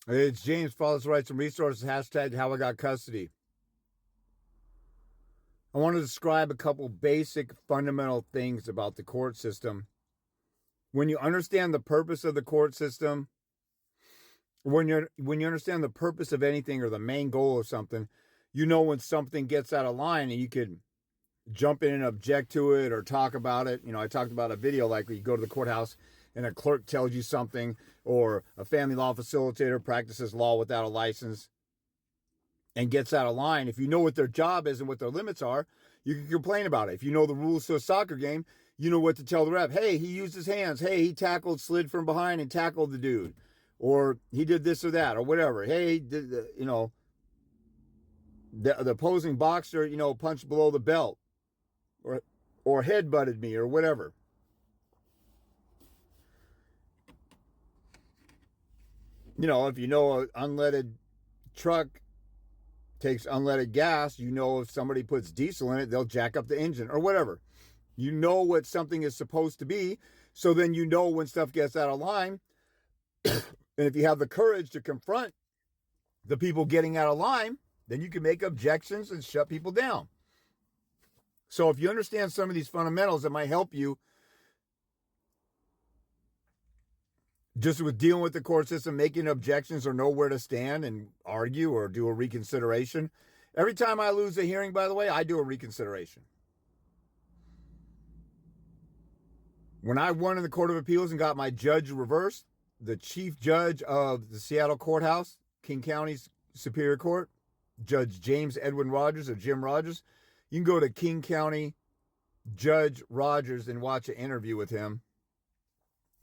It's James, Father's Rights and Resources, hashtag how I got custody. I want to describe a couple basic fundamental things about the court system. When you understand the purpose of the court system, when you understand the purpose of anything or the main goal of something, you know when something gets out of line and you could jump in and object to it or talk about it. I talked about a video like you go to the courthouse and a clerk tells you something, or a family law facilitator practices law without a license and gets out of line. If you know what their job is and what their limits are, you can complain about it. If you know the rules to a soccer game, you know what to tell the ref. Hey, he used his hands. Hey, he slid from behind and tackled the dude. Or he did this or that or whatever. Hey, the opposing boxer, punched below the belt or head-butted me or whatever. If you know an unleaded truck takes unleaded gas, if somebody puts diesel in it, they'll jack up the engine or whatever. You know what something is supposed to be, so then you know when stuff gets out of line. And if you have the courage to confront the people getting out of line, then you can make objections and shut people down. So if you understand some of these fundamentals, that might help you just with dealing with the court system, making objections or know where to stand and argue or do a reconsideration. Every time I lose a hearing, by the way, I do a reconsideration. When I won in the Court of Appeals and got my judge reversed, the chief judge of the Seattle courthouse, King County's Superior Court, Judge James Edwin Rogers or Jim Rogers, you can go to King County Judge Rogers and watch an interview with him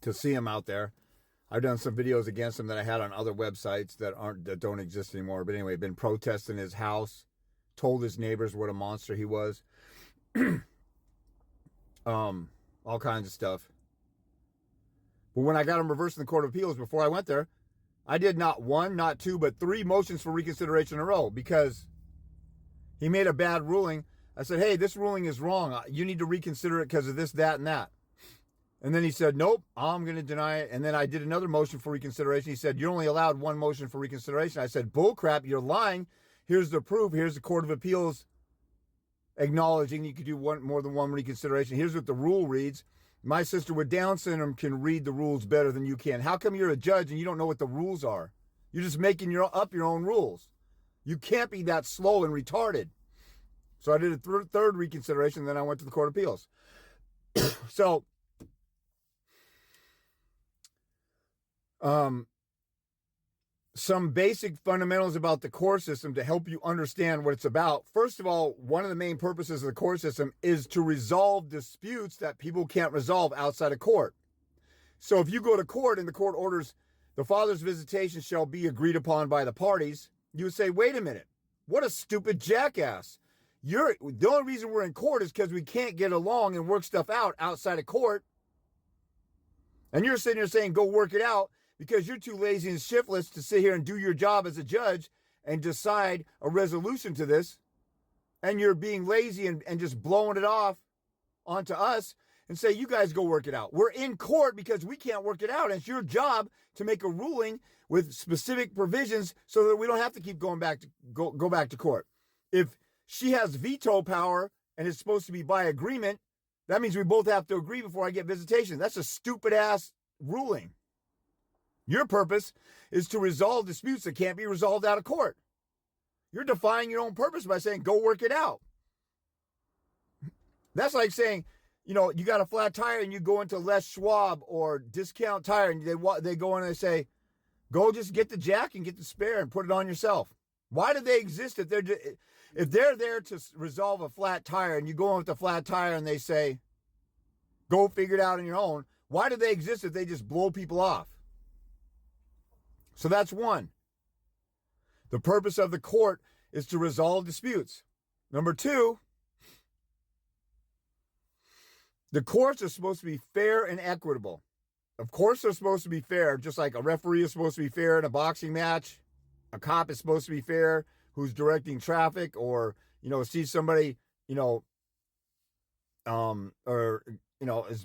to see him out there. I've done some videos against him that I had on other websites that don't exist anymore. But anyway, been protesting his house, told his neighbors what a monster he was. All kinds of stuff. But when I got him reversed in the Court of Appeals, before I went there, I did not one, not two, but three motions for reconsideration in a row because he made a bad ruling. I said, hey, this ruling is wrong. You need to reconsider it because of this, that, and that. And then he said, nope, I'm going to deny it. And then I did another motion for reconsideration. He said, you're only allowed one motion for reconsideration. I said, bull crap, you're lying. Here's the proof. Here's the Court of Appeals acknowledging you could do more than one reconsideration. Here's what the rule reads. My sister with Down syndrome can read the rules better than you can. How come you're a judge and you don't know what the rules are? You're just making up your own rules. You can't be that slow and retarded. So I did a third reconsideration, then I went to the Court of Appeals. So, some basic fundamentals about the court system to help you understand what it's about. First of all, one of the main purposes of the court system is to resolve disputes that people can't resolve outside of court. So if you go to court and the court orders the father's visitation shall be agreed upon by the parties, you would say, wait a minute, what a stupid jackass. The only reason we're in court is because we can't get along and work stuff out outside of court. And you're sitting here saying, go work it out because you're too lazy and shiftless to sit here and do your job as a judge and decide a resolution to this. And you're being lazy and just blowing it off onto us and say, you guys go work it out. We're in court because we can't work it out. And it's your job to make a ruling with specific provisions so that we don't have to keep going back to go back to court. If she has veto power and it's supposed to be by agreement, that means we both have to agree before I get visitation. That's a stupid ass ruling. Your purpose is to resolve disputes that can't be resolved out of court. You're defying your own purpose by saying, go work it out. That's like saying, you got a flat tire and you go into Les Schwab or Discount Tire and they go in and they say, go just get the jack and get the spare and put it on yourself. Why do they exist if they're there to resolve a flat tire and you go in with a flat tire and they say, go figure it out on your own? Why do they exist if they just blow people off? So that's one. The purpose of the court is to resolve disputes. Number two, the courts are supposed to be fair and equitable. Of course they're supposed to be fair, just like a referee is supposed to be fair in a boxing match. A cop is supposed to be fair who's directing traffic or, sees somebody, is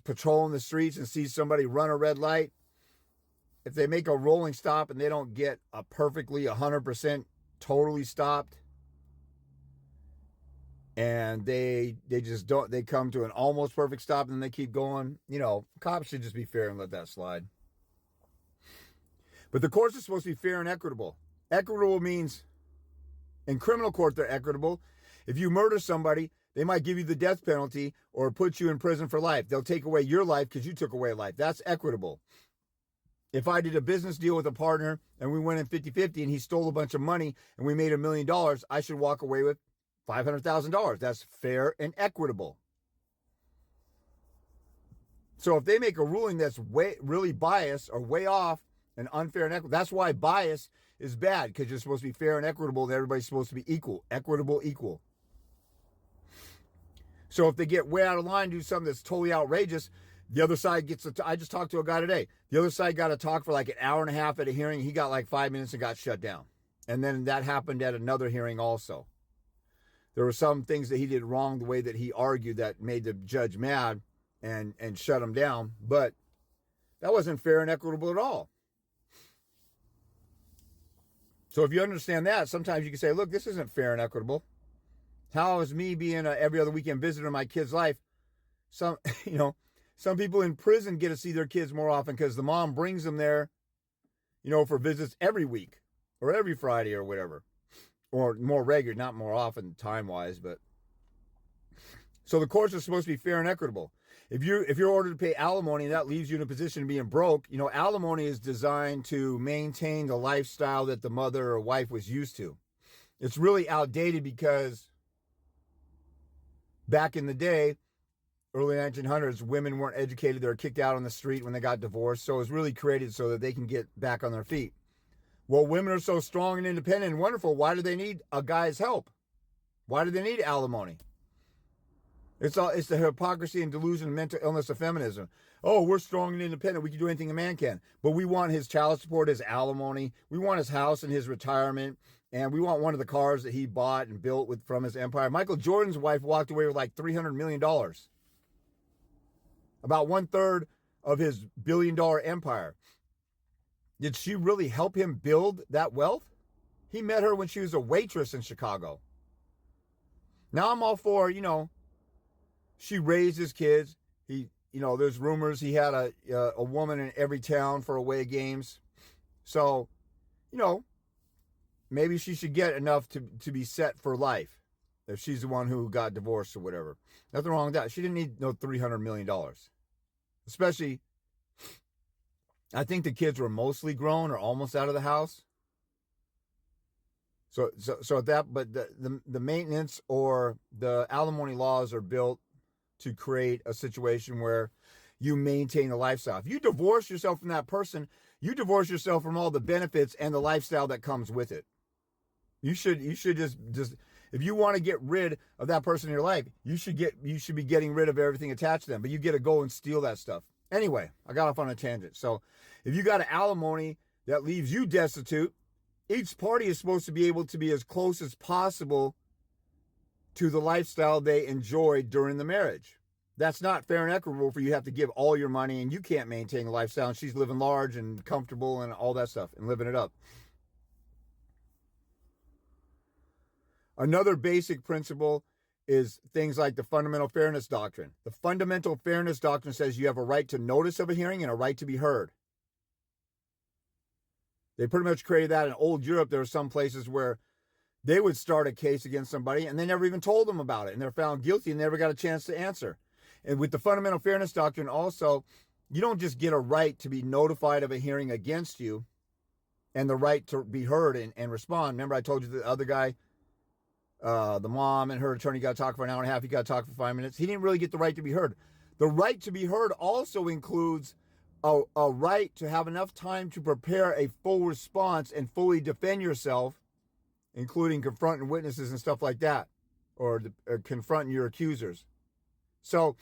patrolling the streets and sees somebody run a red light. if they make a rolling stop and they don't get a perfectly 100% totally stopped, and they just don't, they come to an almost perfect stop and then they keep going, cops should just be fair and let that slide. But the courts are supposed to be fair and equitable. Equitable means in criminal court they're equitable. If you murder somebody, they might give you the death penalty or put you in prison for life. They'll take away your life because you took away life. That's equitable. If I did a business deal with a partner and we went in 50-50 and he stole a bunch of money and we made $1 million, I should walk away with $500,000. That's fair and equitable. So if they make a ruling that's really biased or way off and unfair and equitable, that's why bias is bad, because you're supposed to be fair and equitable and everybody's supposed to be equal. Equitable, equal. So if they get way out of line, do something that's totally outrageous, the other side gets I just talked to a guy today. The other side got to talk for like an hour and a half at a hearing. He got like 5 minutes and got shut down. And then that happened at another hearing also. There were some things that he did wrong the way that he argued that made the judge mad and shut him down. But that wasn't fair and equitable at all. So if you understand that, sometimes you can say, look, this isn't fair and equitable. How is me being a every other weekend visitor in my kid's life? Some people in prison get to see their kids more often because the mom brings them there, for visits every week or every Friday or whatever, or more regular, not more often time-wise, but. So the courts are supposed to be fair and equitable. If you're ordered to pay alimony, that leaves you in a position of being broke. Alimony is designed to maintain the lifestyle that the mother or wife was used to. It's really outdated because back in the day, early 1900s, women weren't educated. They were kicked out on the street when they got divorced. So it was really created so that they can get back on their feet. Well, women are so strong and independent and wonderful. Why do they need a guy's help? Why do they need alimony? It's the hypocrisy and delusion and mental illness of feminism. Oh, we're strong and independent. We can do anything a man can. But we want his child support, his alimony. We want his house and his retirement. And we want one of the cars that he bought and built from his empire. Michael Jordan's wife walked away with like $300 million. About 1/3 of his $1 billion empire. Did she really help him build that wealth? He met her when she was a waitress in Chicago. Now I'm all for, she raised his kids. There's rumors he had a woman in every town for away games. So, maybe she should get enough to be set for life if she's the one who got divorced or whatever. Nothing wrong with that. She didn't need no $300 million. Especially, I think the kids were mostly grown or almost out of the house. So that, but the maintenance or the alimony laws are built to create a situation where you maintain a lifestyle. If you divorce yourself from that person, you divorce yourself from all the benefits and the lifestyle that comes with it. You should just if you want to get rid of that person in your life, you should be getting rid of everything attached to them, but you get to go and steal that stuff. Anyway, I got off on a tangent. So if you got an alimony that leaves you destitute, each party is supposed to be able to be as close as possible to the lifestyle they enjoyed during the marriage. That's not fair and equitable for you to have to give all your money and you can't maintain a lifestyle and she's living large and comfortable and all that stuff and living it up. Another basic principle is things like the fundamental fairness doctrine. The fundamental fairness doctrine says you have a right to notice of a hearing and a right to be heard. They pretty much created that in old Europe. There were some places where they would start a case against somebody and they never even told them about it. And they're found guilty and never got a chance to answer. And with the fundamental fairness doctrine also, you don't just get a right to be notified of a hearing against you and the right to be heard and respond. Remember I told you the other guy, the mom and her attorney got to talk for an hour and a half. He got to talk for 5 minutes. He didn't really get the right to be heard. The right to be heard also includes a right to have enough time to prepare a full response and fully defend yourself, including confronting witnesses and stuff like that, or confronting your accusers. So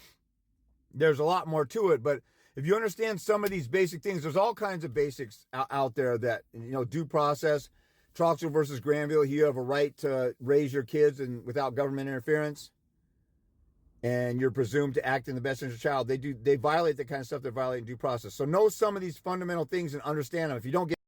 there's a lot more to it, but if you understand some of these basic things, there's all kinds of basics out there that, due process, Troxel versus Granville, you have a right to raise your kids and without government interference. and you're presumed to act in the best interest of the child. They violate the kind of stuff they're violating due process. So know some of these fundamental things and understand them. If you don't get